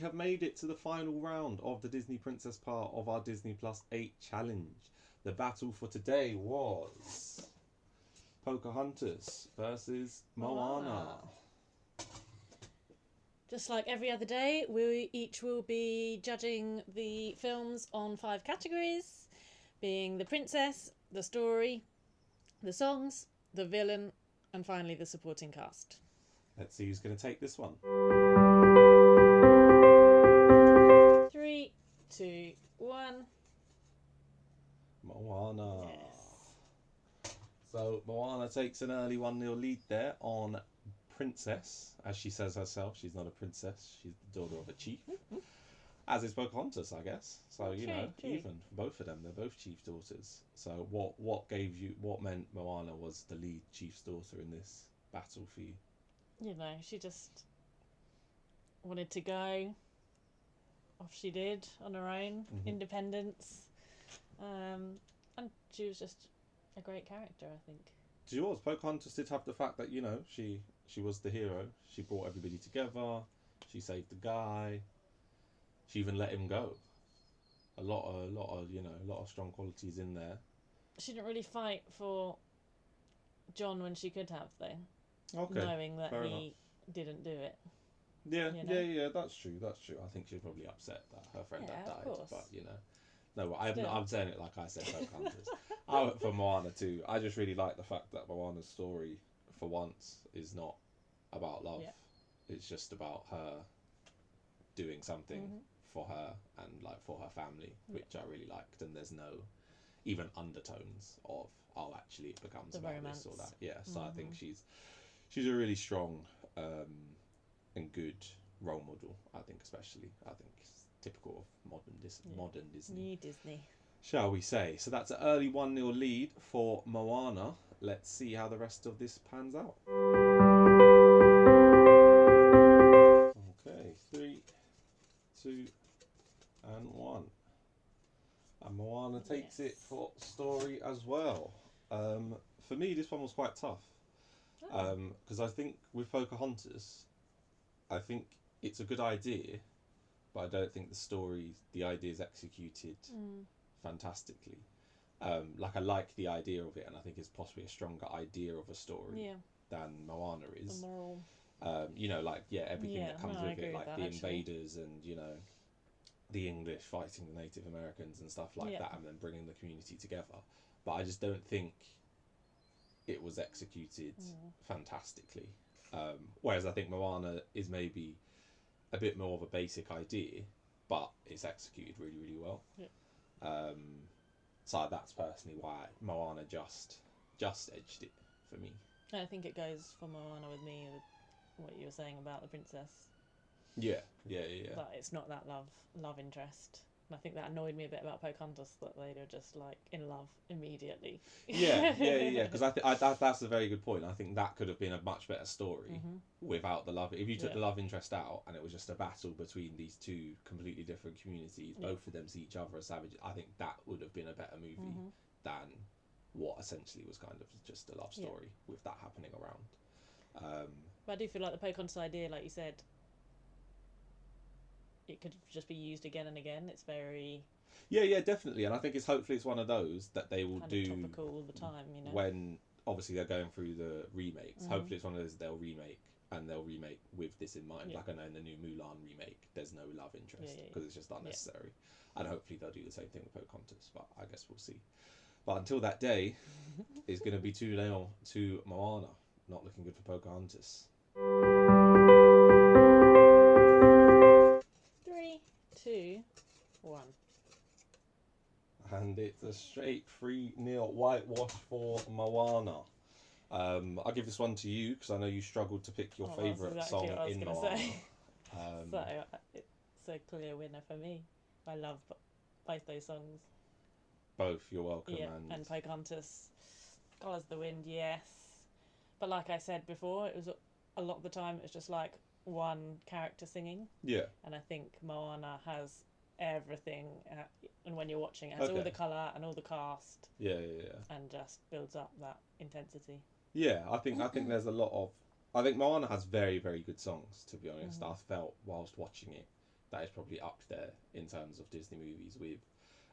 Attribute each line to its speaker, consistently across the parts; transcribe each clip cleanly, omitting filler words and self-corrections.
Speaker 1: have made it to the final round of the Disney Princess part of our Disney Plus 8 challenge. The battle for today was Pocahontas versus Moana.
Speaker 2: Just like every other day, we each will be judging the films on 5 categories, being the princess, the story, the songs, the villain, and finally the supporting cast.
Speaker 1: Let's see who's going to take this one.
Speaker 2: 3, 2, 1.
Speaker 1: Moana.
Speaker 2: Yes.
Speaker 1: So Moana takes an early 1-0 lead there on Princess, as she says herself. She's not a princess, she's the daughter of a chief. As is Pocahontas, I guess. So, true. Even for both of them, they're both chief daughters. So what meant Moana was the lead chief's daughter in this battle for you?
Speaker 2: You know, she just wanted to go. Off she did on her own, independence. And she was just a great character, I think.
Speaker 1: She was. Pocahontas did have the fact that, she was the hero. She brought everybody together. She saved the guy. She even let him go. A lot of strong qualities in there.
Speaker 2: She didn't really fight for John when she could have, though.
Speaker 1: Okay.
Speaker 2: Knowing that he didn't do it.
Speaker 1: Yeah, yeah, that's true. I think she was probably upset that her friend had died.
Speaker 2: Course.
Speaker 1: But, no, I'm saying it like I said Pocahontas. I went for Moana too. I just really like the fact that Moana's story, for once, is not about love. Yeah. It's just about her doing something for her and for her family, which I really liked. And there's no even undertones of actually it becomes
Speaker 2: the
Speaker 1: about
Speaker 2: romance.
Speaker 1: This or that. Yeah, so I think she's a really strong and good role model. I think it's typical of modern Disney.
Speaker 2: New Disney.
Speaker 1: Shall we say? So that's an early 1-0 lead for Moana. Let's see how the rest of this pans out. Okay, 3, 2, and 1. And Moana takes it for story as well. For me, this one was quite tough. Because I think with Pocahontas, I think it's a good idea, but I don't think the idea is executed fantastically. I like the idea of it, and I think it's possibly a stronger idea of a story than Moana is.
Speaker 2: The moral.
Speaker 1: Everything that comes with it, like the invaders and, the English fighting the Native Americans and stuff like that, and then bringing the community together. But I just don't think it was executed fantastically. Whereas I think Moana is maybe a bit more of a basic idea, but it's executed really, really well.
Speaker 2: Yeah.
Speaker 1: So that's personally why Moana just edged it for me.
Speaker 2: I think it goes for Moana with me, with what you were saying about the princess.
Speaker 1: Yeah.
Speaker 2: But it's not that love interest. And I think that annoyed me a bit about Pocahontas, that they were just in love immediately.
Speaker 1: Yeah. Because that's a very good point. I think that could have been a much better story without the love. If you took the love interest out and it was just a battle between these two completely different communities, both of them see each other as savages, I think that would have been a better movie than what essentially was kind of just a love story with that happening around.
Speaker 2: But I do feel like the Pocahontas idea, like you said, it could just be used again and again. It's very...
Speaker 1: Yeah, definitely. And I think hopefully it's one of those that they will do
Speaker 2: topical all the time,
Speaker 1: when obviously they're going through the remakes. Hopefully it's one of those they'll remake, and they'll remake with this in mind. Like I know in the new Mulan remake, there's no love interest because it's just unnecessary. And hopefully they'll do the same thing with Pocahontas, but I guess we'll see. But until that day, it's going to be 2-0 to Moana. Not looking good for Pocahontas.
Speaker 2: 3, 2, 1.
Speaker 1: And it's a straight 3-0 whitewash for Moana. I'll give this one to you because I know you struggled to pick your favourite song in Moana.
Speaker 2: So it's a clear winner for me. I love both those songs.
Speaker 1: Both, you're welcome.
Speaker 2: Yeah, and Pocahontas, Colours of the Wind, yes. But like I said before, it was a lot of the time it was just like one character singing.
Speaker 1: Yeah.
Speaker 2: And I think Moana has everything, and when you're watching it has all the colour and all the cast.
Speaker 1: Yeah.
Speaker 2: And just builds up that intensity.
Speaker 1: Yeah, I think there's a lot of... I think Moana has very, very good songs, to be honest. I felt whilst watching it that is probably up there in terms of Disney movies, with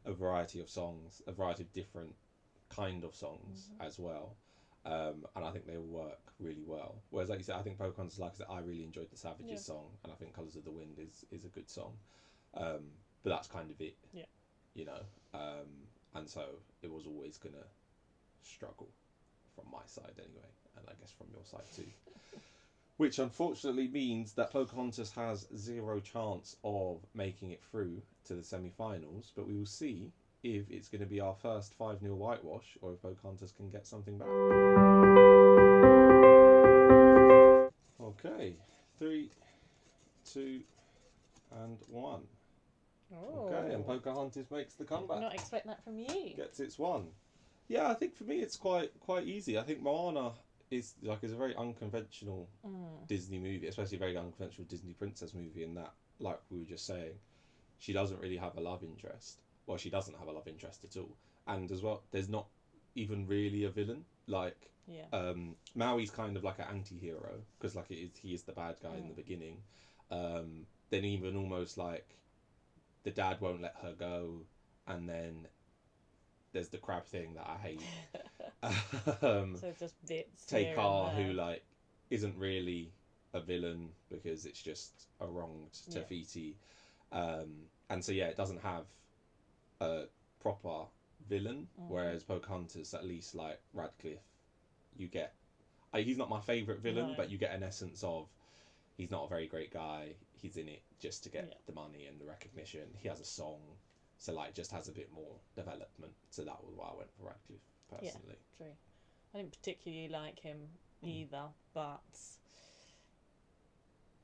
Speaker 1: a variety of songs, a variety of different kind of songs as well. And I think they all work really well. Whereas, like you said, I think Pocahontas, like I said, I really enjoyed the Savages song, and I think Colours of the Wind is a good song. But that's kind of it, you know. And so it was always gonna struggle from my side anyway, and I guess from your side too. Which unfortunately means that Pocahontas has zero chance of making it through to the semi-finals, but we will see if it's going to be our first 5-0 whitewash, or if Pocahontas can get something back. Okay, 3, 2, and 1.
Speaker 2: Oh.
Speaker 1: Okay, and Pocahontas makes the comeback.
Speaker 2: Not expect that from you.
Speaker 1: Gets its 1. Yeah, I think for me it's quite easy. I think Moana is a very unconventional Disney movie, especially a very unconventional Disney princess movie, in that, like we were just saying, she doesn't really have a love interest. Well, she doesn't have a love interest at all. And as well, there's not even really a villain. Like, Maui's kind of like an anti-hero, because like he is the bad guy in the beginning. Then even almost like the dad won't let her go, and then there's the crab thing that I hate.
Speaker 2: So it's just bits.
Speaker 1: Takar, who like isn't really a villain because it's just a wronged Tafiti. And so it doesn't have a proper villain, whereas Pocahontas, at least like Radcliffe, you get he's not my favourite villain, but you get an essence of he's not a very great guy, he's in it just to get the money and the recognition, he has a song, so like just has a bit more development, so that was why I went for Radcliffe personally.
Speaker 2: True. I didn't particularly like him either, but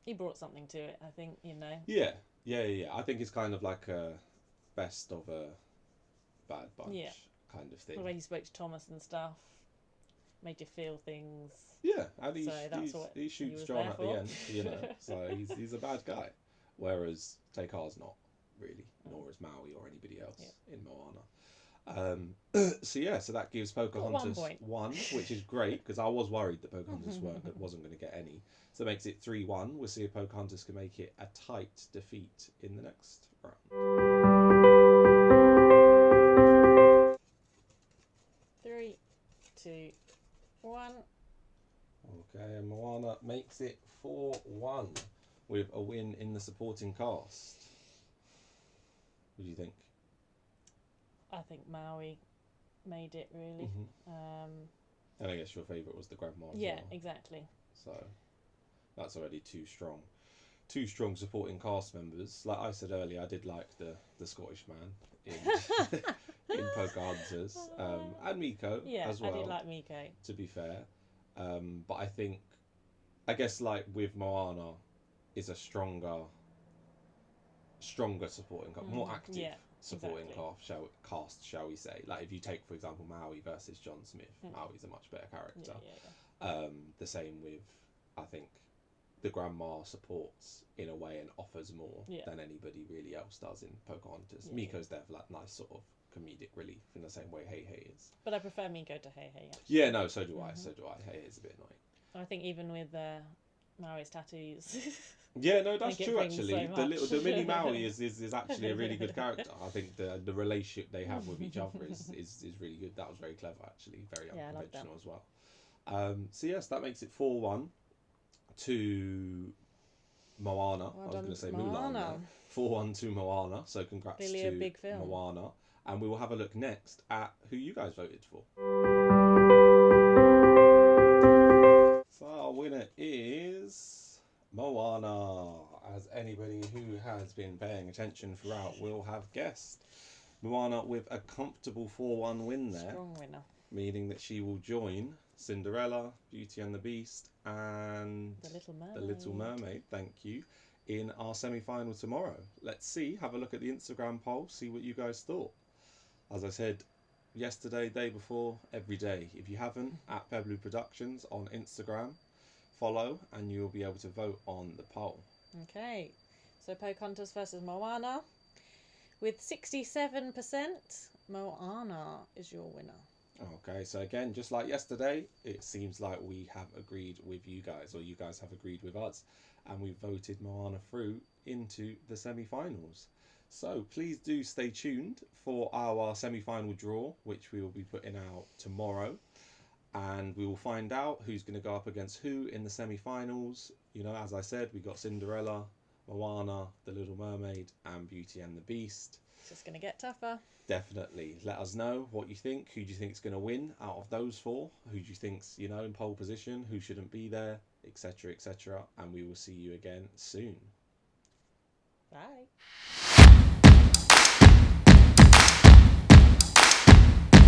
Speaker 2: he brought something to it, I think, you know. Yeah.
Speaker 1: I think it's kind of like a best of a bad bunch kind of thing.
Speaker 2: The way he spoke to Thomas and stuff made you feel things.
Speaker 1: Yeah, and
Speaker 2: so
Speaker 1: he shoots John at the end, you know. So he's a bad guy, whereas Takar's not really, nor is Maui or anybody else in Moana. So that gives Pocahontas 1, which is great, because I was worried that Pocahontas wasn't going to get any. So it makes it 3-1. We'll see if Pocahontas can make it a tight defeat in the next round.
Speaker 2: 3, 2, 1.
Speaker 1: Okay, and Moana makes it 4-1 with a win in the supporting cast. What do you think?
Speaker 2: I think Maui made it, really.
Speaker 1: And I guess your favourite was the grandma as well.
Speaker 2: Yeah, exactly.
Speaker 1: So that's already two strong supporting cast members. Like I said earlier, I did like the Scottish man in in Pocahontas, and Miko as well.
Speaker 2: I did like Miko,
Speaker 1: to be fair. But I guess like with Moana, is a stronger supporting cast, more active supporting cast, shall we say. Like if you take, for example, Maui versus John Smith, Maui's a much better character. The same with, I think, the grandma supports in a way and offers more than anybody really else does in Pocahontas. Miko's there for that nice sort of comedic relief in the same way Hey Hey is.
Speaker 2: But I prefer Miko to Hey Hey, actually.
Speaker 1: Yeah, no, so do I. Hey Hey is a bit annoying.
Speaker 2: I think even with Maui's tattoos.
Speaker 1: Yeah, no, that's true actually. The mini Maui is actually a really good character. I think the relationship they have with each other is really good. That was very clever actually, very unconventional as well. So yes, that makes it 4-1 to Moana. I was going to say Mulan. 4-1 to Moana. So congrats to
Speaker 2: big film.
Speaker 1: Moana. And we will have a look next at who you guys voted for. So our winner is Moana. As anybody who has been paying attention throughout will have guessed. Moana with a comfortable 4-1 win there.
Speaker 2: Strong winner.
Speaker 1: Meaning that she will join Cinderella, Beauty and the Beast, and
Speaker 2: The Little Mermaid.
Speaker 1: Thank you. In our semi-final tomorrow. Let's see. Have a look at the Instagram poll. See what you guys thought. As I said yesterday, day before, every day. If you haven't, at Pebblue Productions on Instagram, follow, and you'll be able to vote on the poll.
Speaker 2: Okay. So Pocahontas versus Moana. With 67%, Moana is your winner.
Speaker 1: Okay, so again, just like yesterday, it seems like we have agreed with you guys, or you guys have agreed with us, and we voted Moana through into the semi-finals. So please do stay tuned for our semi-final draw, which we will be putting out tomorrow, and we will find out who's going to go up against who in the semi-finals. You know, as I said, we got Cinderella, Moana, The Little Mermaid, and Beauty and the Beast.
Speaker 2: It's just going to get tougher.
Speaker 1: Definitely. Let us know what you think. Who do you think is going to win out of those four? Who do you think's, you know, in pole position? Who shouldn't be there? Etc. Etc. And we will see you again soon.
Speaker 2: Bye.